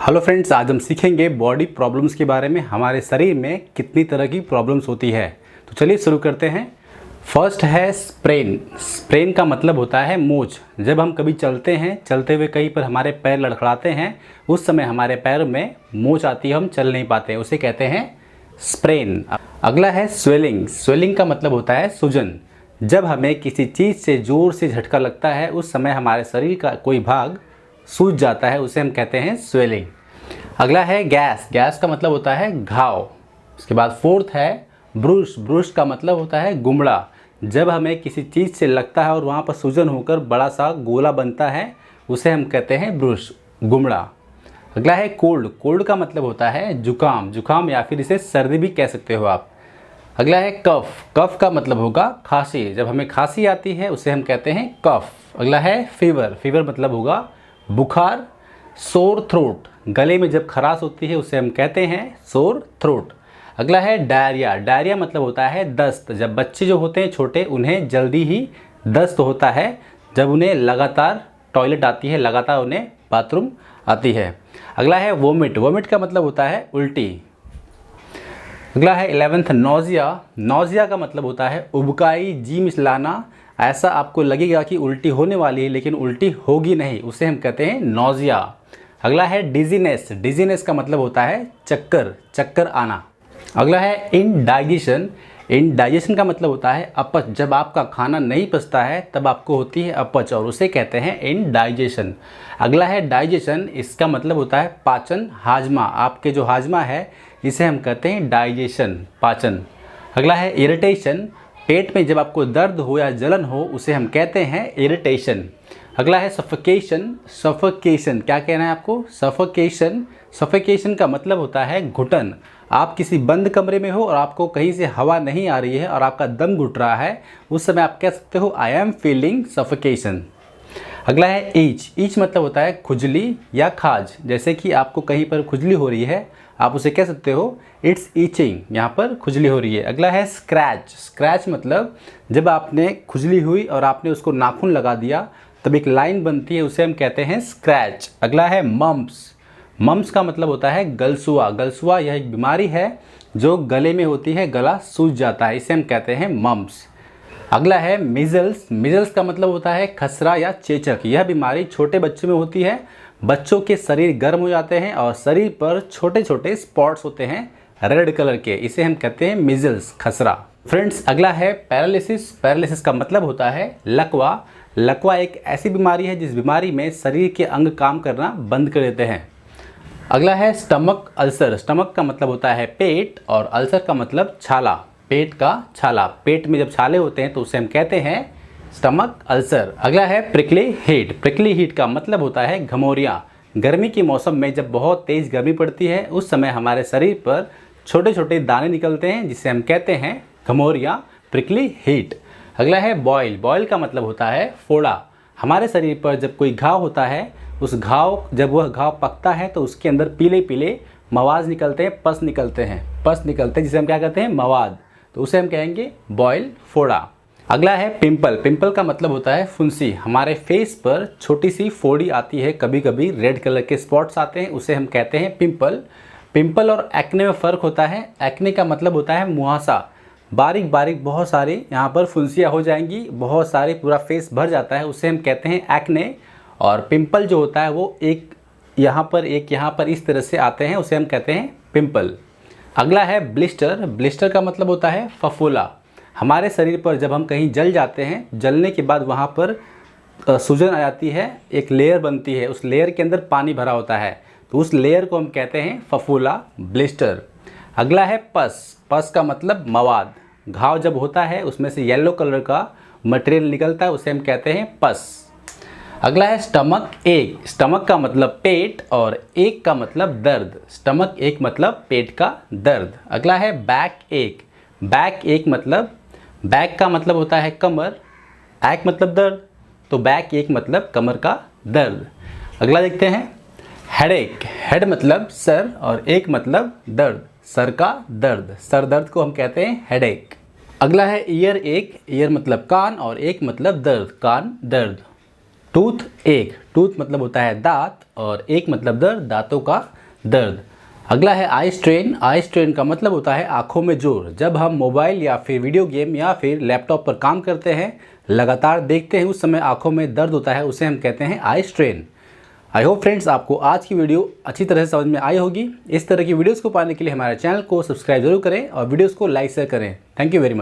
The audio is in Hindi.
हेलो फ्रेंड्स, आज हम सीखेंगे बॉडी प्रॉब्लम्स के बारे में। हमारे शरीर में कितनी तरह की प्रॉब्लम्स होती है। तो चलिए शुरू करते हैं। फर्स्ट है स्प्रेन। स्प्रेन का मतलब होता है मोच। जब हम कभी चलते हैं, चलते हुए कहीं पर हमारे पैर लड़खड़ाते हैं, उस समय हमारे पैर में मोच आती है, हम चल नहीं पाते, उसे कहते हैं स्प्रेन। अगला है स्वेलिंग। स्वेलिंग का मतलब होता है सूजन। जब हमें किसी चीज़ से ज़ोर से झटका लगता है, उस समय हमारे शरीर का कोई भाग सूज जाता है, उसे हम कहते हैं स्वेलिंग। अगला है गैस। गैस का मतलब होता है घाव। उसके बाद फोर्थ है ब्रुश। ब्रुश का मतलब होता है गुमड़ा। जब हमें किसी चीज़ से लगता है और वहाँ पर सूजन होकर बड़ा सा गोला बनता है, उसे हम कहते हैं ब्रुश, गुमड़ा। अगला है कोल्ड। कोल्ड का मतलब होता है जुकाम। जुकाम या फिर इसे सर्दी भी कह सकते हो आप। अगला है कफ। कफ का मतलब होगा खांसी। जब हमें खांसी आती है, उसे हम कहते हैं कफ। अगला है फीवर। फीवर मतलब होगा बुखार। सोर थ्रोट, गले में जब खराश होती है, उसे हम कहते हैं सोर थ्रोट। अगला है डायरिया। डायरिया मतलब होता है दस्त। जब बच्चे जो होते हैं छोटे, उन्हें जल्दी ही दस्त होता है, जब उन्हें लगातार टॉयलेट आती है, लगातार उन्हें बाथरूम आती है। अगला है वोमिट। वोमिट का मतलब होता है उल्टी। अगला है 11th नौजिया। नौजिया का मतलब होता है उबकाई, जी मिचलाना। ऐसा आपको लगेगा कि उल्टी होने वाली है, लेकिन उल्टी होगी नहीं, उसे हम कहते हैं नौजिया। अगला है डिजीनेस। डिजीनेस का मतलब होता है चक्कर, चक्कर आना। अगला है इनडाइजेशन। इनडाइजेशन का मतलब होता है अपच। जब आपका खाना नहीं पचता है, तब आपको होती है अपच, और उसे कहते हैं इनडाइजेशन। अगला है डाइजेशन। इसका मतलब होता है पाचन, हाजमा। आपके जो हाजमा है, इसे हम कहते हैं डाइजेशन, पाचन। अगला है इरिटेशन। पेट में जब आपको दर्द हो या जलन हो, उसे हम कहते हैं इरिटेशन। अगला है सफोकेशन। सफोकेशन क्या कहना है आपको? सफोकेशन। सफोकेशन का मतलब होता है घुटन। आप किसी बंद कमरे में हो और आपको कहीं से हवा नहीं आ रही है और आपका दम घुट रहा है, उस समय आप कह सकते हो आई एम फीलिंग सफोकेशन। अगला है ईच। ईच मतलब होता है खुजली या खाज। जैसे कि आपको कहीं पर खुजली हो रही है, आप उसे कह सकते हो इट्स ईचिंग, यहाँ पर खुजली हो रही है। अगला है स्क्रैच। स्क्रैच मतलब जब आपने खुजली हुई और आपने उसको नाखून लगा दिया, तब एक लाइन बनती है, उसे हम कहते हैं स्क्रैच। अगला है मम्प्स। मम्प्स का मतलब होता है गलसुआ। गलसुआ यह एक बीमारी है जो गले में होती है, गला सूज जाता है, इसे हम कहते हैं मम्प्स। अगला है मिजल्स। मिजल्स का मतलब होता है खसरा या चेचक। यह बीमारी छोटे बच्चों में होती है। बच्चों के शरीर गर्म हो जाते हैं और शरीर पर छोटे छोटे स्पॉट्स होते हैं रेड कलर के, इसे हम कहते हैं मिजल्स, खसरा। फ्रेंड्स, अगला है पैरालिसिस। पैरालिसिस का मतलब होता है लकवा। लकवा एक ऐसी बीमारी है जिस बीमारी में शरीर के अंग काम करना बंद कर देते हैं। अगला है स्टमक अल्सर। स्टमक का मतलब होता है पेट और अल्सर का मतलब छाला, पेट का छाला। पेट में जब छाले होते हैं तो उसे हम कहते हैं स्टमक अल्सर। अगला है प्रिकली हीट। प्रिकली हीट का मतलब होता है घमौरियाँ। गर्मी के मौसम में जब बहुत तेज़ गर्मी पड़ती है, उस समय हमारे शरीर पर छोटे छोटे दाने निकलते हैं, जिसे हम कहते हैं घमौरियाँ, प्रिकली हीट। अगला है बॉयल। बॉयल का मतलब होता है फोड़ा। हमारे शरीर पर जब कोई घाव होता है, उस घाव जब वह घाव पकता है तो उसके अंदर पीले पीले मवाद निकलते हैं, पस निकलते हैं, पस निकलते हैं, जिसे हम क्या कहते हैं मवाद, तो उसे हम कहेंगे बॉयल, फोड़ा। अगला है पिंपल। पिंपल का मतलब होता है फुंसी। हमारे फेस पर छोटी सी फोड़ी आती है, कभी कभी रेड कलर के स्पॉट्स आते हैं, उसे हम कहते हैं पिंपल। पिंपल और एक्ने में फ़र्क होता है। एक्ने का मतलब होता है मुहासा। बारीक बारीक बहुत सारी यहाँ पर फुंसियाँ हो जाएंगी, बहुत सारे पूरा फेस भर जाता है, उसे हम कहते हैं एक्ने। और पिंपल जो होता है वो एक यहाँ पर इस तरह से आते हैं, उसे हम कहते हैं पिंपल। अगला है ब्लिस्टर। ब्लिस्टर का मतलब होता है फफूला। हमारे शरीर पर जब हम कहीं जल जाते हैं, जलने के बाद वहाँ पर सूजन आ जाती है, एक लेयर बनती है, उस लेयर के अंदर पानी भरा होता है, तो उस लेयर को हम कहते हैं फफूला, ब्लिस्टर। अगला है पस। पस का मतलब मवाद। घाव जब होता है, उसमें से येलो कलर का मटेरियल निकलता है, उसे हम कहते हैं पस। अगला है स्टमक एक। स्टमक का मतलब पेट और एक का मतलब दर्द। स्टमक एक मतलब पेट का दर्द। अगला है बैक एक। बैक एक मतलब, बैक का मतलब होता है कमर, एक मतलब दर्द, तो बैक एक मतलब कमर का दर्द। अगला देखते हैं हेडेक। हेड मतलब सर और एक मतलब दर्द, सर का दर्द। सर दर्द को हम कहते हैं हेडेक। अगला है ईयर एक। ईयर मतलब कान और एक मतलब दर्द, कान दर्द। टूथ एक, टूथ मतलब होता है दांत और एक मतलब दर्द, दांतों का दर्द। अगला है आई स्ट्रेन। आई स्ट्रेन का मतलब होता है आंखों में जोर। जब हम मोबाइल या फिर वीडियो गेम या फिर लैपटॉप पर काम करते हैं, लगातार देखते हैं, उस समय आंखों में दर्द होता है, उसे हम कहते हैं eye strain. I hope friends आपको आज की वीडियो अच्छी तरह से समझ में आई होगी। इस तरह की वीडियोस को पाने के लिए हमारे चैनल को सब्सक्राइब जरूर करें और वीडियोस को लाइक शेयर करें। Thank you very much.